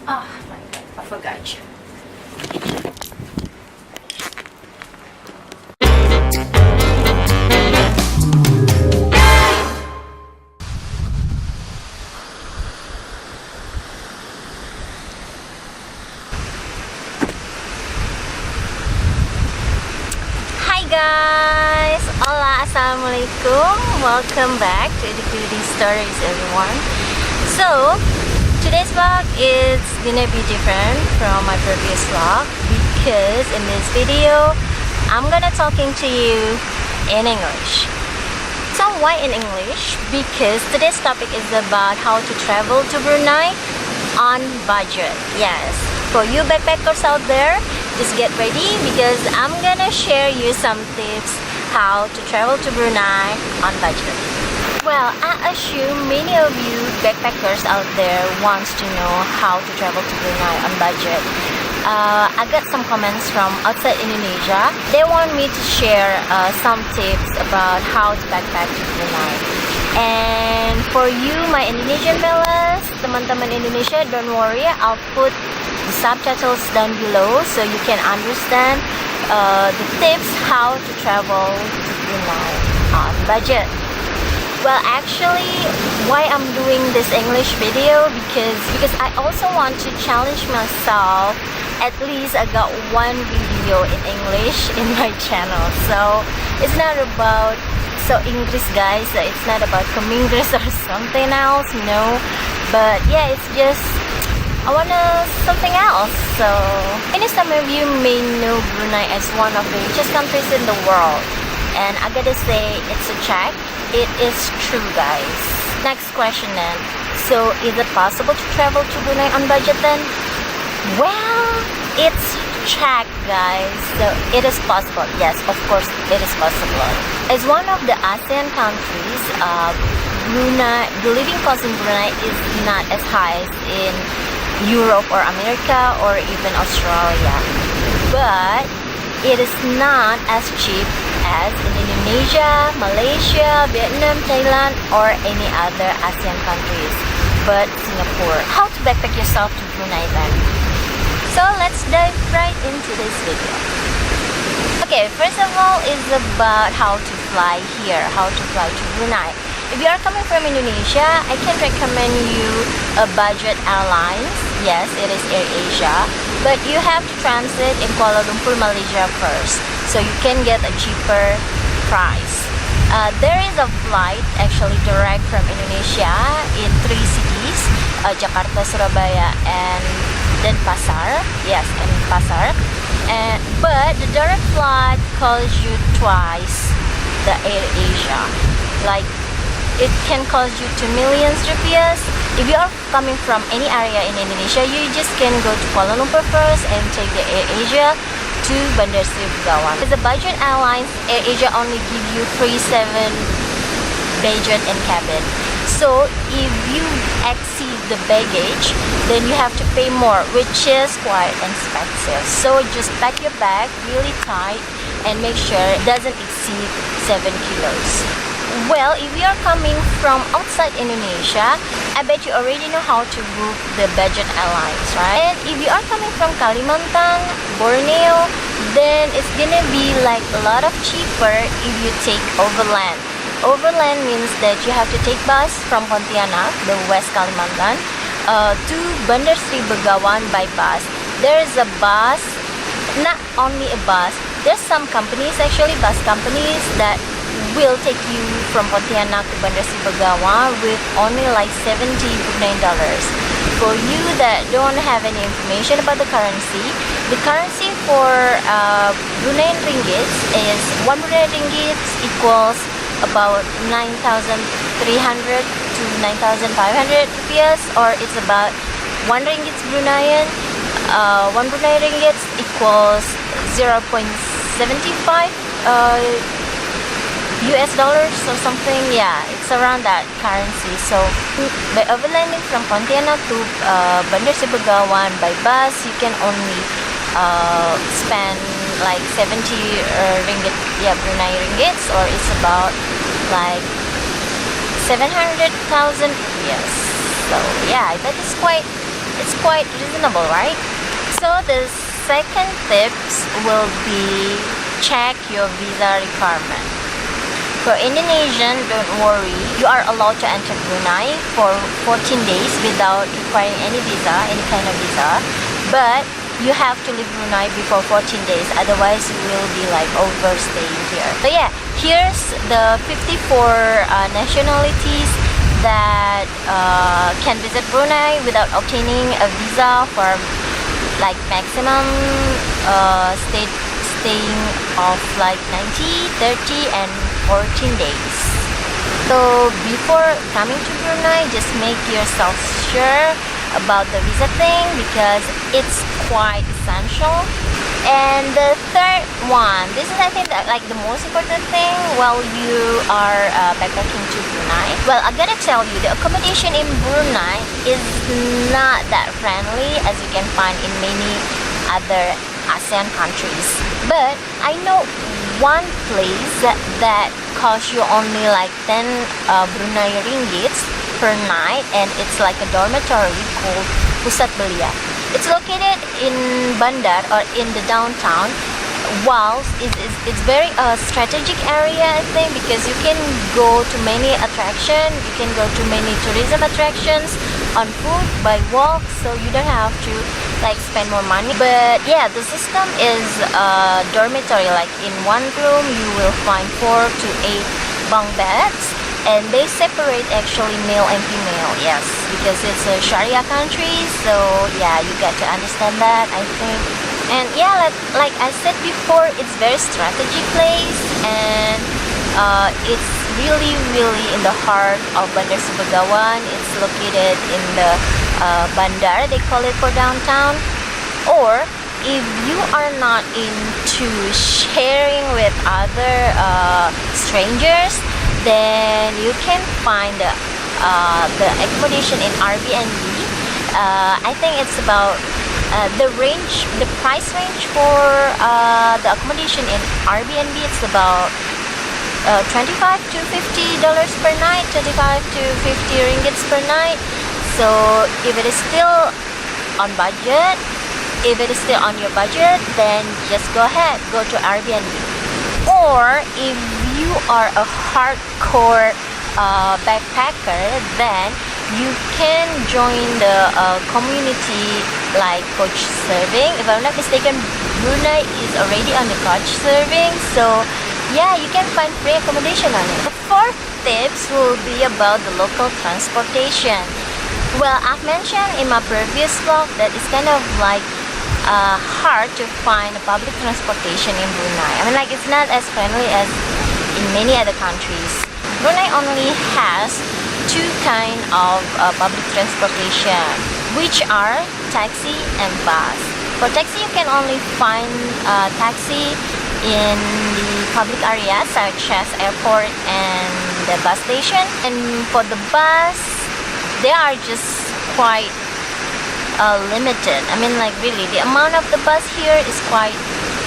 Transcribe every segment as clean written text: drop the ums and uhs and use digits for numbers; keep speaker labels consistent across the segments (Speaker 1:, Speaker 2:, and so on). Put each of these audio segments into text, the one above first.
Speaker 1: Oh my god, I forgot you. Hi guys! Hola, assalamualaikum. Welcome back to the Goodie Stories, everyone. So, today's vlog is gonna be different from my previous vlog because in this video, I'm gonna talking to you in English. So why in English? Because today's topic is about how to travel to Brunei on budget. Yes, for you backpackers out there, just get ready because I'm gonna share you some tips how to travel to Brunei on budget. Well, I assume many of you backpackers out there wants to know how to travel to Brunei on budget. I got some comments from outside Indonesia. They want me to share some tips about how to backpack to Brunei. And for you, my Indonesian fellas, teman-teman Indonesia, don't worry. I'll put the subtitles down below so you can understand the tips how to travel to Brunei on budget. Well, actually, why I'm doing this English video because I also want to challenge myself. At least I got one video in English in my channel. So it's not about English, guys. It's not about English or something else, no. But yeah, it's just I wanna something else. So many some of you may know Brunei as one of the richest countries in the world, and I gotta say it's a check. It is true, guys. Next question then. So is it possible to travel to Brunei on budget then? Well, it's check, guys. So it is possible. Yes, of course it is possible. As one of the ASEAN countries, Brunei, the living cost in Brunei is not as high as in Europe or America or even Australia, but it is not as cheap as in Indonesia, Malaysia, Vietnam, Thailand, or any other ASEAN countries, but Singapore. How to backpack yourself to Brunei then? So let's dive right into this video. Okay, first of all is about how to fly here, how to fly to Brunei. If you are coming from Indonesia, I can recommend you a budget airlines. Yes, it is AirAsia, but you have to transit in Kuala Lumpur, Malaysia first, so you can get a cheaper price. There is a flight actually direct from Indonesia in 3 cities, Jakarta, Surabaya, and Denpasar. Yes, and Pasar. But the direct flight costs you twice the AirAsia. Like, it can cost you 2 million rupiahs. If you are coming from any area in Indonesia, you just can go to Kuala Lumpur first and take the AirAsia to Bandar Seri Begawan. As a budget airlines, AirAsia only give you free 7 baggage and cabin. So if you exceed the baggage, then you have to pay more, which is quite expensive. So just pack your bag really tight and make sure it doesn't exceed 7 kilos. Well, if you are coming from outside Indonesia, I bet you already know how to book the budget airlines, right? And if you are coming from Kalimantan, Borneo, then it's gonna be like a lot of cheaper if you take overland. Overland means that you have to take bus from Pontianak, the West Kalimantan, to Bandar Seri Begawan by bus. There is a bus, not only a bus, there's some companies, actually bus companies, that will take you from Pontianak to Bandar Seri Begawan with only like $70 Brunei dollars. For you that don't have any information about the currency for Brunei ringgit is 1 Brunei ringgit equals about 9,300 to 9,500 rupiahs, or it's about 1 ringgit Bruneian. 1 Brunei ringgit equals 0.75 US dollars or something. Yeah, it's around that currency. So by overlanding from Pontianak to Bandar Seri Begawan by bus, you can only spend like 70 ringgit, yeah, Brunei ringgits, or it's about like 700,000 rupiahs. So yeah, that is quite It's quite reasonable, right? So the second tips will be check your visa requirement. For Indonesian, don't worry, you are allowed to enter Brunei for 14 days without requiring any visa, any kind of visa. But you have to leave Brunei before 14 days, otherwise you will be like overstaying here. So yeah, here's the 54 nationalities that can visit Brunei without obtaining a visa for like maximum staying of like 90, 30 and 14 days. So before coming to Brunei, just make yourself sure about the visa thing because it's quite essential. And the third one, this is I think that, like the most important thing while you are backpacking to Brunei. Well, I gotta tell you, the accommodation in Brunei is not that friendly as you can find in many other ASEAN countries. But I know one place that costs you only like 10 Brunei ringgits per night, and it's like a dormitory called Pusat Belia. It's located in Bandar or in the downtown. Whilst it's very strategic area, I think, because you can go to many attractions, you can go to many tourism attractions on foot by walk, so you don't have to like spend more money. But yeah, the system is dormitory. Like in one room you will find 4 to 8 bunk beds, and they separate actually male and female. Yes, because it's a Sharia country, so yeah, you got to understand that, I think. And yeah, like I said before, it's very strategic place, and it's really in the heart of Bandar Subagawan. It's located in the Bandar, they call it, for downtown. Or if you are not into sharing with other strangers, then you can find the accommodation in Airbnb. I think it's about the price range for the accommodation in Airbnb. It's about 25 to $50 per night, 25 to 50 ringgits per night. So if it is still on budget, if it is still on your budget, then just go ahead, go to Airbnb. Or if you are a hardcore backpacker, then you can join the community like couch surfing. If I'm not mistaken, Brunei is already on the couch surfing, so yeah, you can find free accommodation on it. The fourth tips will be about the local transportation. Well, I've mentioned in my previous vlog that it's kind of like hard to find public transportation in Brunei. I mean, like, it's not as friendly as in many other countries. Brunei only has two kind of public transportation, which are taxi and bus. For taxi, you can only find taxi in the public areas such as airport and the bus station. And for the bus, they are just quite limited. I mean, like, really, the amount of the bus here is quite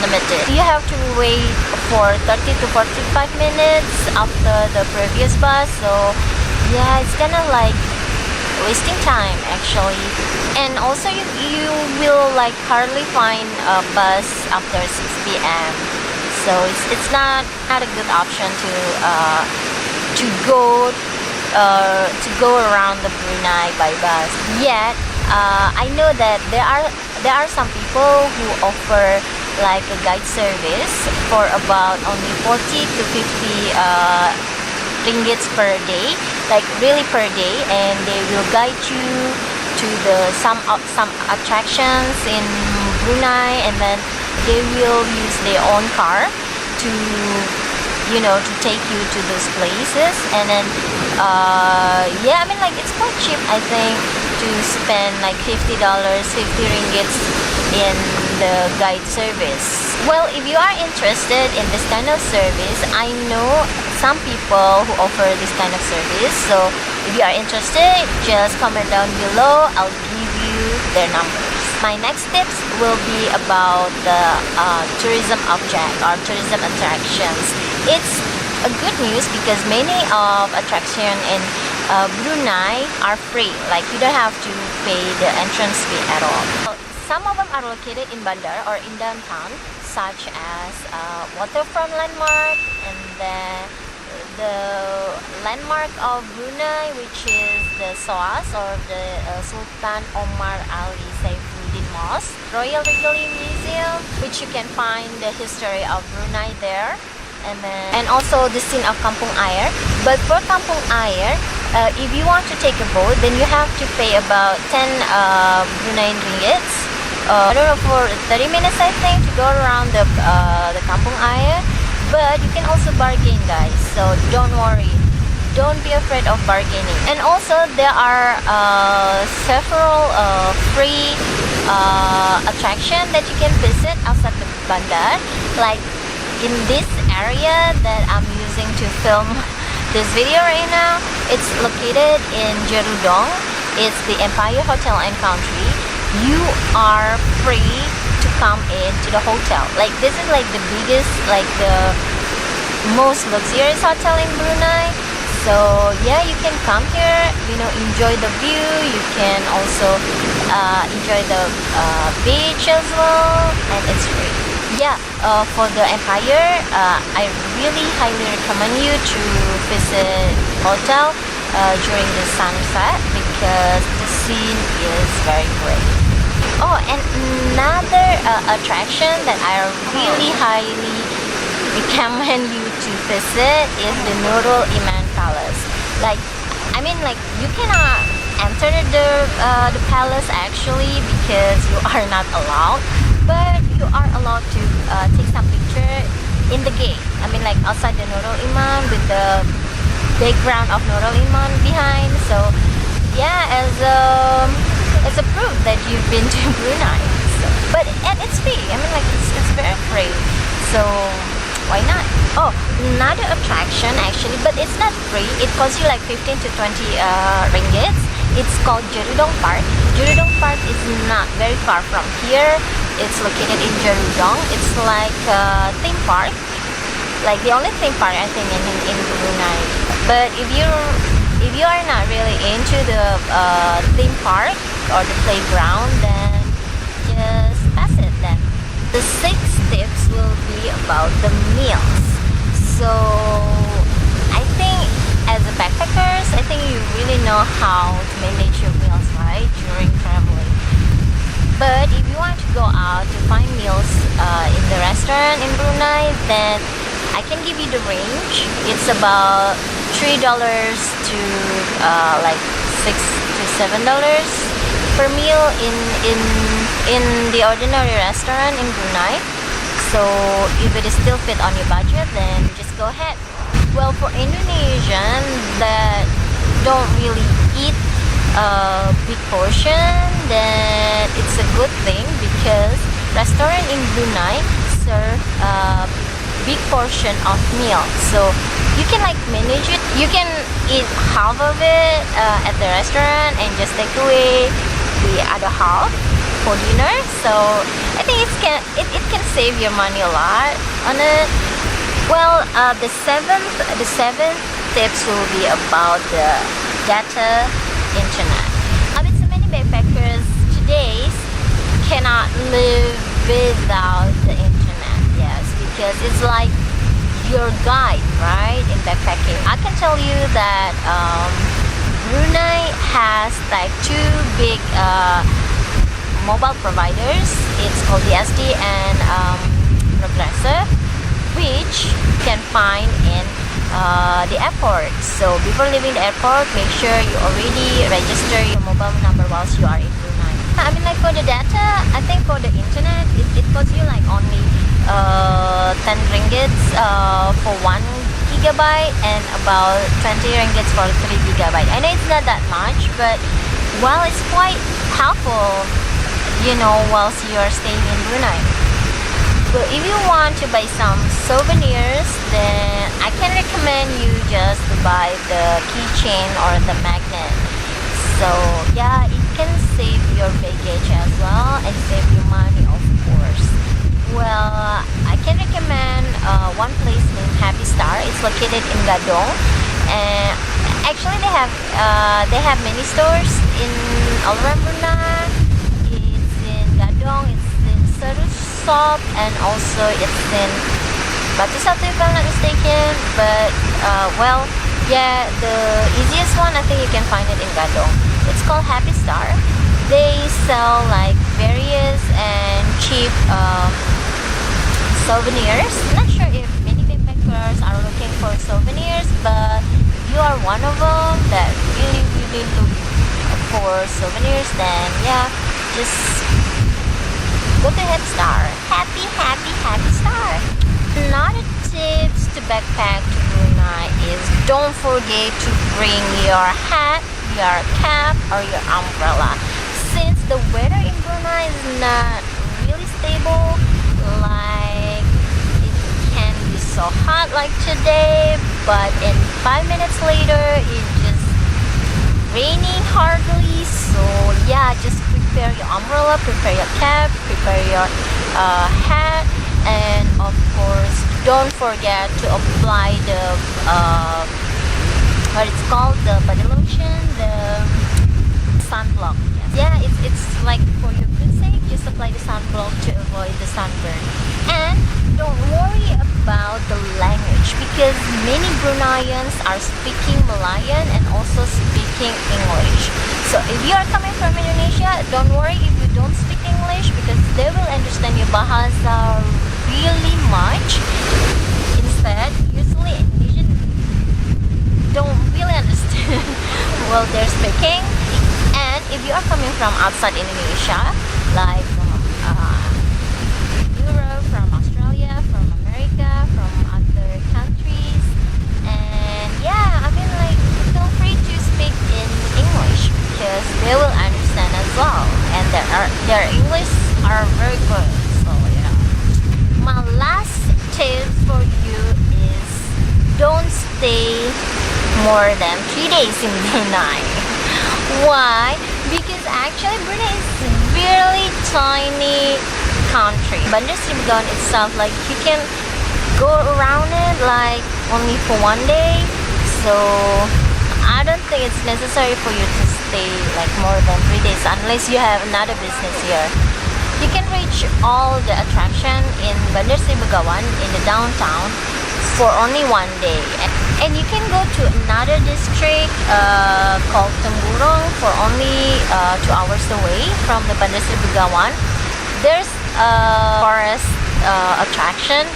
Speaker 1: limited. You have to wait for 30 to 45 minutes after the previous bus, so yeah, it's kind of like wasting time actually. And also you will like hardly find a bus after 6 p.m. So it's not a good option to go around the Brunei by bus. Yet I know that there are some people who offer like a guide service for about only 40 to 50 ringgits per day, like really per day, and they will guide you to some attractions in Brunei, and then they will use their own car to to take you to those places. And then yeah, I mean, like, it's quite cheap, I think, to spend like $50, 50 ringgits in the guide service. Well, if you are interested in this kind of service, I know some people who offer this kind of service. So if you are interested, just comment down below. I'll give you their numbers. My next tips will be about the tourism object or tourism attractions. It's a good news because many of attraction in Brunei are free. Like you don't have to pay the entrance fee at all. Some of them are located in Bandar or in downtown, such as waterfront landmark, and then the landmark of Brunei, which is the SOAS or the Sultan Omar Ali Saifuddin Mosque, Royal Regalia Museum, which you can find the history of Brunei there, and also the scene of Kampung Air. But for Kampung Air, if you want to take a boat, then you have to pay about 10 Brunei ringgits. I don't know, for 30 minutes I think, to go around the Kampung Air. But you can also bargain, guys, so don't worry, don't be afraid of bargaining. And also there are several free attractions that you can visit outside the bandar, like in this area that I'm using to film this video right now. It's located in Jerudong. It's the Empire Hotel and Country. You are free to come into the hotel. Like this is like the biggest, like the most luxurious hotel in Brunei. So yeah, you can come here, enjoy the view. You can also enjoy the beach as well, and it's free. Yeah, for the Empire, I really highly recommend you to visit hotel during the sunset, because the scene is very great. Oh, and another attraction that I really highly recommend you to visit is the Nurul Iman Palace. Like you cannot enter the palace actually, because you are not allowed, but you are allowed to take some picture in the gate. Like outside the Nurul Iman, with the background of Nurul Iman behind. So yeah, as a proof that you've been to Brunei. And it's free. It's very free. So why not? Oh, another attraction actually, but it's not free. It costs you like 15 to 20 ringgits. It's called Jerudong Park. Jerudong Park is not very far from here. It's located in Jerudong. It's like a theme park, like the only theme park I think in Brunei. But if you are not really into the theme park or the playground, then just pass it then. The 6 tips will be about the meals. So I think as a backpackers, I think you really know how to manage your meals, right, during traveling. But if you want to go out to find meals in the restaurant in Brunei, then I can give you the range. It's about $3 to like $6 to $7 per meal in the ordinary restaurant in Brunei. So if it is still fit on your budget, then just go ahead. Well, for Indonesian that don't really eat a big portion, then it's a good thing, because restaurant in Brunei serve a big portion of meal. So you can like manage it. You can eat half of it at the restaurant and just take away the other half for dinner. So I think it can save your money a lot on it. Well, the seventh tips will be about the data internet. So many backpackers today cannot live without the internet. Yes, because it's like your guide, right, in backpacking. I can tell you that Brunei has like 2 big mobile providers. It's called DSD and Progressive, which you can find in the airport. So before leaving the airport, make sure you already register your mobile number whilst you are in Brunei. Like for the data, I think for the internet, it costs you like only 10 ringgits for 1 gigabyte and about 20 ringgits for 3 gigabyte. I know it's not that much, but while it's quite helpful, whilst you are staying in Brunei. So if you want to buy some souvenirs, then I can recommend you just to buy the keychain or the magnet. So yeah, it can save your baggage as well and save you money, of course. Well, I can recommend one place named Happy Star. It's located in Gadong. and actually they have many stores in all around Brunei. It's in Gadong, it's in Sarusop, and also it's in Batu Satu if I'm not mistaken. But well, yeah, the easiest one I think you can find it in Gadong. It's called Happy Star. They sell like various and cheap souvenirs. Not sure if many backpackers are looking for souvenirs, but if you are one of them that really look for souvenirs, then yeah, just go to Happy Star. Happy Star. Another tips to backpack to Brunei is don't forget to bring your hat, your cap, or your umbrella. Since the weather in Brunei is not really stable, like it can be so hot like today, but in 5 minutes later it's just raining hardly. So yeah, just prepare your umbrella, prepare your cap, prepare your hat, and of course don't forget to apply the what it's called, the body lotion, the sunblock. Yeah, it's like for your good sake, just apply the sunblock to avoid the sunburn. And don't worry about the language, because many Bruneians are speaking Malayan and also speaking English. So if you are coming from Indonesia, don't worry if you don't speak English, because they will understand your bahasa really much. Instead, usually Indonesian don't really understand what they're speaking. And if you are coming from outside Indonesia, like from Europe, from Australia, from America, from other countries, and yeah, I mean, like, feel free to speak in English, because they will understand as well, and their English are very good. So yeah, my last tip for you is don't stay more than 3 days in Brunei. Why? Because actually Brunei is a really tiny country. Bandar Seri Begawan itself, like, you can go around it like only for 1 day. So I don't think it's necessary for you to stay like more than 3 days unless you have another business here. You can reach all the attraction in Bandar Seri Begawan in the downtown for only 1 day. And you can go to another district called Temburong for only 2 hours away from the Bandar Seri Begawan. There's a forest attraction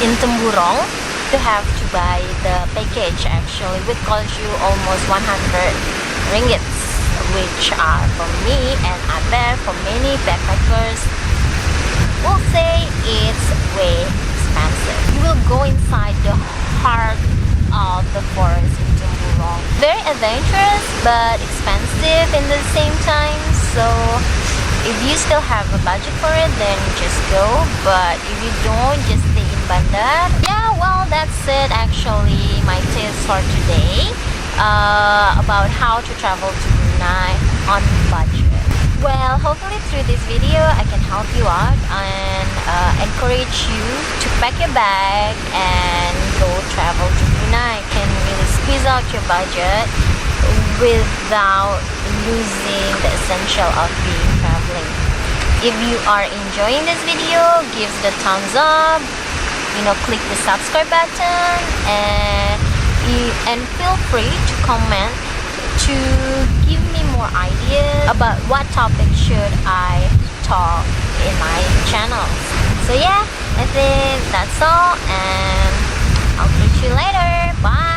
Speaker 1: in Temburong. You have to buy the package actually, which costs you almost 100 ringgits, which are for me and I bet for many backpackers will say it's way expensive. You will go inside the heart of the forest in Temburong. Very adventurous but expensive in the same time. So if you still have a budget for it, then just go. But if you don't, just stay in Bandar. Yeah, well, that's it actually, my tips for today about how to travel to Brunei on budget. Well, hopefully through this video I can help you out and encourage you to pack your bag and go travel to Brunei. Can really squeeze out your budget without losing the essential of being traveling. If you are enjoying this video, give the thumbs up, click the subscribe button, and feel free to comment to give me more ideas about what topic should I talk in my channels. So yeah, I think that's all, and I'll catch you later. Bye.